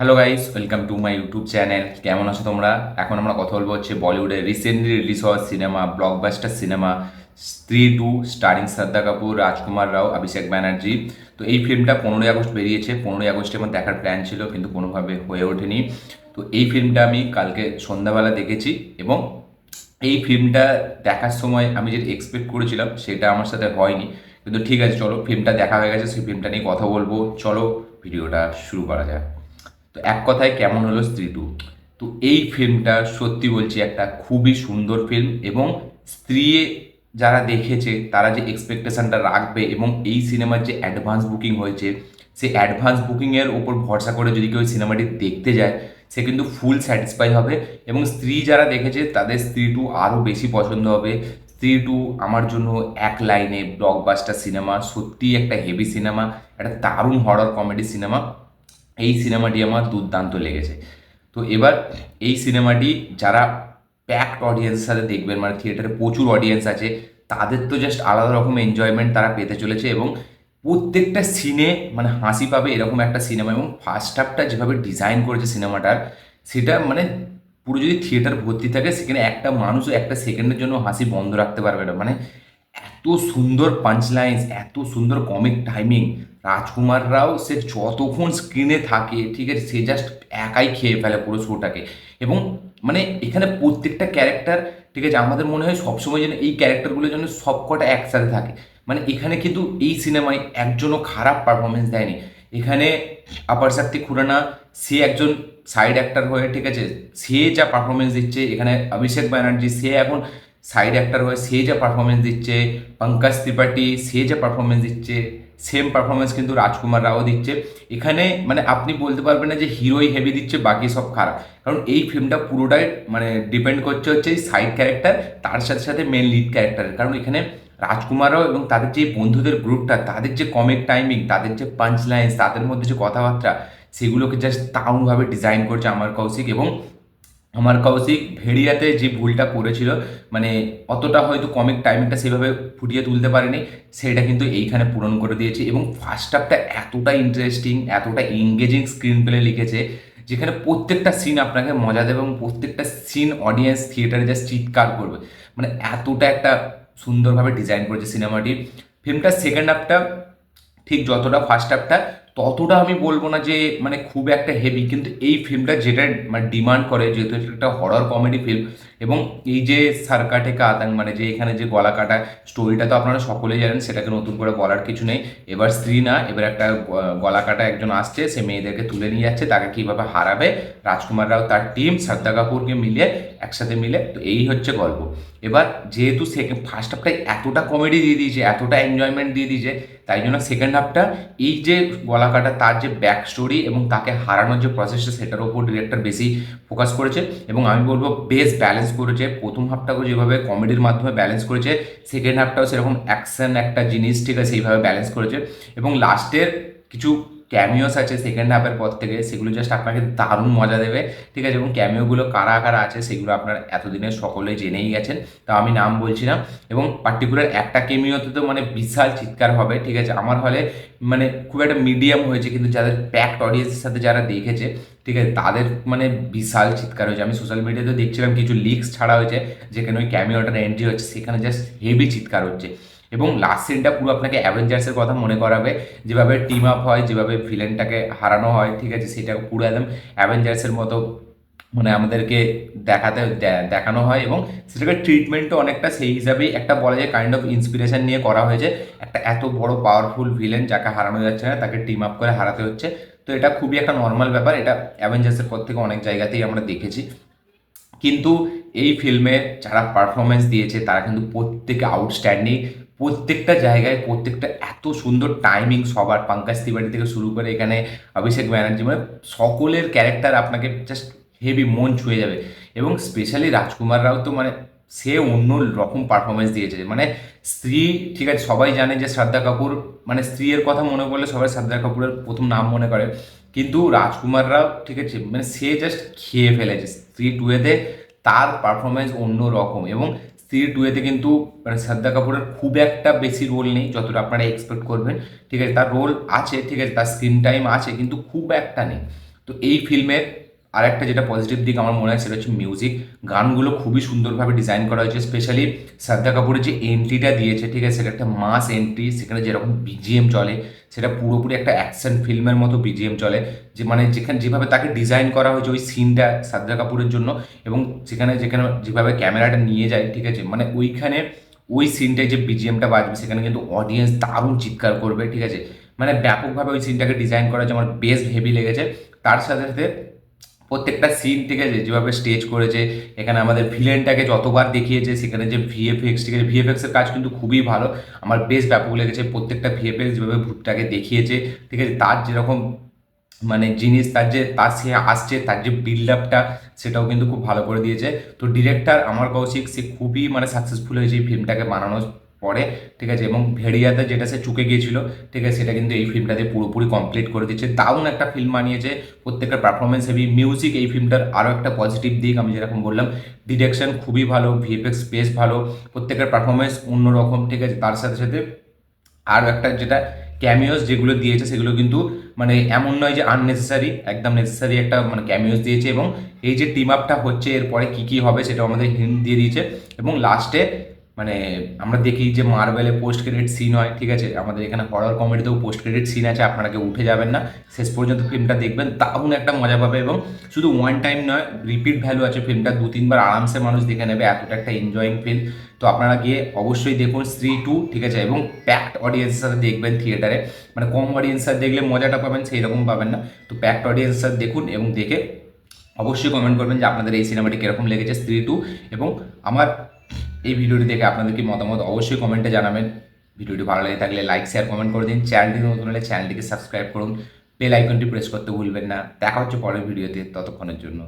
Hello guys, welcome to my YouTube channel. কেমন আছো তোমরা? এখন আমরা কথা বলবো হচ্ছে বলিউডের রিসেন্টলি রিলিজ হওয়া সিনেমা, ব্লকবাস্টার সিনেমা স্ত্রী 2, স্টারিং শ্রদ্ধা কাপুর, রাজকুমার রাও, অভিষেক ব্যানার্জি। তো এই ফিল্মটা 15ই আগস্ট বেরিয়েছে। 15ই আগস্টে আমার দেখার প্ল্যান ছিল, কিন্তু কোনোভাবে হয়ে ওঠেনি। তো এই ফিল্মটা আমি কালকে সন্ধ্যাবেলা দেখেছি, এবং এই ফিল্মটা দেখার সময় আমি যেটা এক্সপেক্ট করেছিলাম সেটা আমার সাথে হয়নি। কিন্তু ঠিক আছে, চলো, ফিল্মটা দেখা হয়ে গেছে, সেই ফিল্মটা নিয়ে কথা বলবো। চলো ভিডিওটা শুরু করা যাক। তো এক কথায় কেমন হলো স্ত্রী 2? তো এই ফিল্মটা সত্যি বলছি একটা খুবই সুন্দর ফিল্ম, এবং স্ত্রী যারা দেখেছে তারা যে এক্সপেকটেশনটা রাখবে, এবং এই সিনেমার যে অ্যাডভান্স বুকিং হয়েছে, সেই অ্যাডভান্স বুকিংয়ের ওপর ভরসা করে যদি কেউ সিনেমাটি দেখতে যায়, সে কিন্তু ফুল স্যাটিসফাই হবে। এবং স্ত্রী যারা দেখেছে তাদের স্ত্রী 2 আরও বেশি পছন্দ হবে। স্ত্রী 2 আমার জন্য এক লাইনে ব্লকবাস্টার সিনেমা, সত্যিই একটা হেভি সিনেমা, একটা দারুণ হরর কমেডি সিনেমা। এই সিনেমাটি আমার দুর্দান্ত লেগেছে। তো এবার এই সিনেমাটি যারা প্যাকড অডিয়েন্সের সাথে দেখবেন, মানে থিয়েটারে প্রচুর অডিয়েন্স আছে, তাদের তো জাস্ট আলাদা রকম এনজয়মেন্ট তারা পেতে চলেছে। এবং প্রত্যেকটা সিনে মানে হাসি পাবে এরকম একটা সিনেমা। এবং ফার্স্ট হাফটা যেভাবে ডিজাইন করেছে সিনেমাটার, সেটা মানে পুরো যদি থিয়েটার ভর্তি থাকে, সেখানে একটা মানুষও একটা সেকেন্ডের জন্য হাসি বন্ধ রাখতে পারবে না। মানে এত সুন্দর পাঞ্চ লাইন্স, এত সুন্দর কমিক টাইমিং। রাজকুমার রাও সে যতক্ষণ স্ক্রিনে থাকে, ঠিক আছে, সে জাস্ট একাই খেয়ে ফেলে পুরো শোটাকে। এবং মানে এখানে প্রত্যেকটা ক্যারেক্টার, ঠিক আছে, আমাদের মনে হয় সবসময় যেন এই ক্যারেক্টারগুলো যেন সবকটা একসাথে থাকে। মানে এখানে কিন্তু এই সিনেমায় একজনও খারাপ পারফরমেন্স দেয়নি। এখানে আপার শক্তি খুরানা, সে একজন সাইড অ্যাক্টার হয়ে, ঠিক আছে, সে যা পারফরমেন্স দিচ্ছে। এখানে অভিষেক ব্যানার্জি, সে এখন সাইড অ্যাক্টার হয়ে সে যা পারফরমেন্স দিচ্ছে। পঙ্কজ ত্রিপাঠী, সে যা পারফরমেন্স দিচ্ছে, সেম পারফরমেন্স কিন্তু রাজকুমার রাও দিচ্ছে। এখানে মানে আপনি বলতে পারবেন না যে হিরোই হেভি দিচ্ছে, বাকি সব খারাপ। কারণ এই ফিল্মটা পুরোটাই মানে ডিপেন্ড করছে হচ্ছে এই সাইড ক্যারেক্টার, তার সাথে সাথে মেন লিড ক্যারেক্টারের। কারণ এখানে রাজকুমার রাও এবং তাদের যে বন্ধুদের গ্রুপটা, তাদের যে কমিক টাইমিং, তাদের যে পাঞ্চ লাইন্স, তাদের মধ্যে যে কথাবার্তা, সেগুলোকে জাস্ট দারুণভাবে ডিজাইন করছে আমার কৌশিক। এবং আমার কৌশিক ভেড়িয়াতে যে ভুলটা করেছিল, মানে অতটা হয়তো কমিক টাইমিংটা সেভাবে ফুটিয়ে তুলতে পারেনি, সেটা কিন্তু এইখানে পূরণ করে দিয়েছে। এবং ফার্স্ট হাফটা এতটা ইন্টারেস্টিং, এতটা এঙ্গেজিং স্ক্রিন প্লে লিখেছে, যেখানে প্রত্যেকটা সিন আপনাকে মজা দেবে, এবং প্রত্যেকটা সিন অডিয়েন্স থিয়েটারে জাস্ট চিৎকার করবে। মানে এতটা একটা সুন্দরভাবে ডিজাইন করেছে সিনেমাটি। ফিল্মটার সেকেন্ড হাফটা ঠিক যতটা ফার্স্ট হাফটা, ততটা আমি বলবো না যে মানে খুব একটা হেভি। কিন্তু এই ফিল্মটা যেটা মানে ডিমান্ড করে, যেহেতু এটা একটা হরর কমেডি ফিল্ম, এবং এই যে সারকাটে কা আতঙ্ক, মানে যে এখানে যে গলা কাটা স্টোরিটা, তো আপনারা সকলেই জানেন, সেটাকে নতুন করে বলার কিছু নেই। এবার স্ত্রী না, এবার একটা গলা কাটা একজন আসছে, সে মেয়েদেরকে তুলে নিয়ে যাচ্ছে, তাকে কীভাবে হারাবে রাজকুমার রাও তার টিম শ্রদ্ধা কাপুরকে মিলিয়ে একসাথে মিলে। তো এই হচ্ছে গল্প। এবার যেহেতু সেকেন্ড ফার্স্ট হাফটা এতটা কমেডি দিয়ে দিয়েছে, এতটা এনজয়মেন্ট দিয়ে দিয়েছে, তাই জন্য সেকেন্ড হাফটা এই যে গলা কাটা, তার যে ব্যাক স্টোরি এবং তাকে হারানোর যে প্রসেসটা, সেটার উপর ডিরেক্টর বেশি ফোকাস করেছে। এবং আমি বলবো বেশ ব্যালেন্স করেছে। প্রথম হাফটাকেও যেভাবে কমেডির মাধ্যমে ব্যালেন্স করেছে, সেকেন্ড হাফটাও সেরকম অ্যাকশন একটা জিনিস, ঠিক আছে, সেইভাবে ব্যালেন্স করেছে। এবং লাস্টের কিছু ক্যামিওস আছে সেকেন্ড হাফের পর থেকে, সেগুলো জাস্ট আপনাকে দারুণ মজা দেবে, ঠিক আছে। এবং ক্যামিওগুলো কারা কারা আছে সেগুলো আপনারা এতদিনে সকলে জেনেই গেছেন, তা আমি নাম বলছি না। এবং পার্টিকুলার একটা কেমিওতে তো মানে বিশাল চিৎকার হবে, ঠিক আছে। আমার হলে মানে খুব একটা মিডিয়াম হয়েছে, কিন্তু যাদের প্যাকড অডিয়েন্সের সাথে যারা দেখেছে, ঠিক আছে, তাদের মানে বিশাল চিৎকার হয়েছে। আমি সোশ্যাল মিডিয়াতে দেখছিলাম কিছু লিক্স ছাড়া হয়েছে, যেখানে ওই ক্যামিওটার এন্ট্রি হচ্ছে, সেখানে জাস্ট হেভি চিৎকার হচ্ছে। এবং লাস্ট সিনটা পুরো আপনাকে অ্যাভেঞ্জার্সের কথা মনে করাবে, যেভাবে টিম আপ হয়, যেভাবে ভিলেনটাকে হারানো হয়, ঠিক আছে, সেটা পুরো একদম অ্যাভেঞ্জার্সের মতো মানে আমাদেরকে দেখানো হয়। এবং সেটাকে ট্রিটমেন্টও অনেকটা সেই হিসাবেই একটা বলা যায় কাইন্ড অফ ইন্সপিরেশন নিয়ে করা হয়েছে। একটা এত বড় পাওয়ারফুল ভিলেন যাকে হারানো যাচ্ছে না, তাকে টিম আপ করে হারাতে হচ্ছে। তো এটা খুবই একটা নর্মাল ব্যাপার, এটা অ্যাভেঞ্জার্সের পর থেকে অনেক জায়গাতেই আমরা দেখেছি। কিন্তু এই ফিল্মে যারা পারফরমেন্স দিয়েছে তারা কিন্তু প্রত্যেকে আউটস্ট্যান্ডিং। প্রত্যেকটা জায়গায় প্রত্যেকটা এত সুন্দর টাইমিং, সবার পঙ্কজ ত্রিপাঠী থেকে শুরু করে এখানে অভিষেক ব্যানার্জি, মানে সকলের ক্যারেক্টার আপনাকে জাস্ট হেভি মন ছুঁয়ে যাবে। এবং স্পেশালি রাজকুমার রাও তো মানে সে অন্য রকম পারফরমেন্স দিয়েছে। মানে স্ত্রী, ঠিক আছে, সবাই জানে যে শ্রদ্ধা কাপুর, মানে স্ত্রীর কথা মনে করলে সবাই শ্রদ্ধা কাপুরের প্রথম নাম মনে করে। কিন্তু রাজকুমার রাও, ঠিক আছে, মানে সে জাস্ট খেয়ে ফেলেছে স্ত্রী 2-এতে। তার পারফরমেন্স অন্য রকম। এবং স্ত্রী 2-এতে কিন্তু মানে শ্রদ্ধা কাপুরের খুব একটা বেশি রোল নেই যতটা আপনারা এক্সপেক্ট করবেন, ঠিক আছে। তার রোল আছে, ঠিক আছে, তার স্ক্রিন টাইম আছে, কিন্তু খুব একটা নেই। তো এই ফিল্মের আর একটা যেটা পজিটিভ দিক আমার মনে হয় সেটা হচ্ছে মিউজিক। গানগুলো খুবই সুন্দরভাবে ডিজাইন করা হয়েছে, স্পেশালি শ্রদ্ধা কাপুরের যে এন্ট্রিটা দিয়েছে, ঠিক আছে, সেটা একটা মাস এন্ট্রি। সেখানে যেরকম বিজিএম চলে সেটা পুরোপুরি একটা অ্যাকশন ফিল্মের মতো বিজিএম চলে, যে মানে যেখানে যেভাবে তাকে ডিজাইন করা হয়েছে ওই সিনটা শ্রদ্ধা কাপুরের জন্য, এবং যেখানে যেখানে যেভাবে ক্যামেরাটা নিয়ে যায়, ঠিক আছে, মানে ওইখানে ওই সিনটায় যে বিজিএমটা বাজবে সেখানে কিন্তু অডিয়েন্স দারুণ চিৎকার করবে, ঠিক আছে। মানে ব্যাপকভাবে ওই সিনটাকে ডিজাইন করা হয়েছে, আমার বেশ হেভি লেগেছে। তার সাথে সাথে প্রত্যেকটা সিন, ঠিক আছে, যেভাবে স্টেজ করেছে, এখানে আমাদের ভিলেনটাকে যতবার দেখিয়েছে, সেখানে যে ভিএফএক্স, ঠিক আছে, ভিএফএক্সের কাজ কিন্তু খুবই ভালো, আমার বেশ ব্যাপক লেগেছে। প্রত্যেকটা ভিএফএক্স যেভাবে ভূতটাকে দেখিয়েছে, ঠিক আছে, তার যেরকম মানে জিনিস, তার যে তার সে আসছে, তার যে বিল্ড আপটা, সেটাও কিন্তু খুব ভালো করে দিয়েছে। তো ডিরেক্টর অমর কৌশিক সে খুবই মানে সাকসেসফুল হয়েছে এই ফিল্মটাকে বানানোর পরে, ঠিক আছে, এবং ভেড়িয়াতে যেটা সে চুকে গিয়েছিল, ঠিক আছে, সেটা কিন্তু এই ফিল্মটাতে পুরোপুরি কমপ্লিট করে দিচ্ছে। দারুণ একটা ফিল্ম বানিয়েছে, প্রত্যেকটা পারফরমেন্স হেভি। মিউজিক এই ফিল্মটার আরও একটা পজিটিভ দিক, আমি যেরকম বললাম, ডিরেকশন খুবই ভালো, ভিএফএক্স বেশ ভালো, প্রত্যেকের পারফরমেন্স অন্যরকম, ঠিক আছে। তার সাথে সাথে আরও একটা যেটা ক্যামিওস যেগুলো দিয়েছে সেগুলো কিন্তু মানে এমন নয় যে আননেসেসারি, একদম নেসেসারি একটা মানে ক্যামিওস দিয়েছে। এবং এই যে টিম আপটা হচ্ছে এরপরে কী কী হবে সেটাও আমাদের হিন্ট দিয়ে দিয়েছে। এবং লাস্টে মানে আমরা দেখি যে মার্বেলে পোস্ট ক্রেডিট সিন হয়, ঠিক আছে, আমাদের এখানে হরর কমেডিতেও পোস্ট ক্রেডিট সিন আছে, আপনারা কেউ উঠে যাবেন না, শেষ পর্যন্ত ফিল্মটা দেখবেন, দারুণ একটা মজা পাবে। এবং শুধু ওয়ান টাইম নয়, রিপিট ভ্যালু আছে ফিল্মটা, 2-3 বার আরামসে মানুষ দেখে নেবে, এতটা একটা এনজয়িং ফিল্ম। তো আপনারা গিয়ে অবশ্যই দেখুন স্ত্রী 2, ঠিক আছে, এবং প্যাকড অডিয়েন্সের সাথে দেখবেন থিয়েটারে, মানে কম অডিয়েন্সের সাথে দেখলে মজাটা পাবেন সেই রকম পাবেন না। তো প্যাকড অডিয়েন্সের সাথে দেখুন এবং দেখে অবশ্যই কমেন্ট করবেন যে আপনাদের এই সিনেমাটি কীরকম লেগেছে স্ত্রী 2। এবং আমার এই ভিডিওটি দেখে আপনাদের কি মতামত অবশ্যই কমেন্টে জানাবেন। ভিডিওটি ভালো লেগে থাকলে লাইক শেয়ার কমেন্ট করে দিন, চ্যানেলটি নতুন হলে চ্যানেলটিকে সাবস্ক্রাইব করুন, বেল আইকনটি প্রেস করতে ভুলবেন না। দেখা হচ্ছে পরের ভিডিওতে, ততক্ষণের জন্য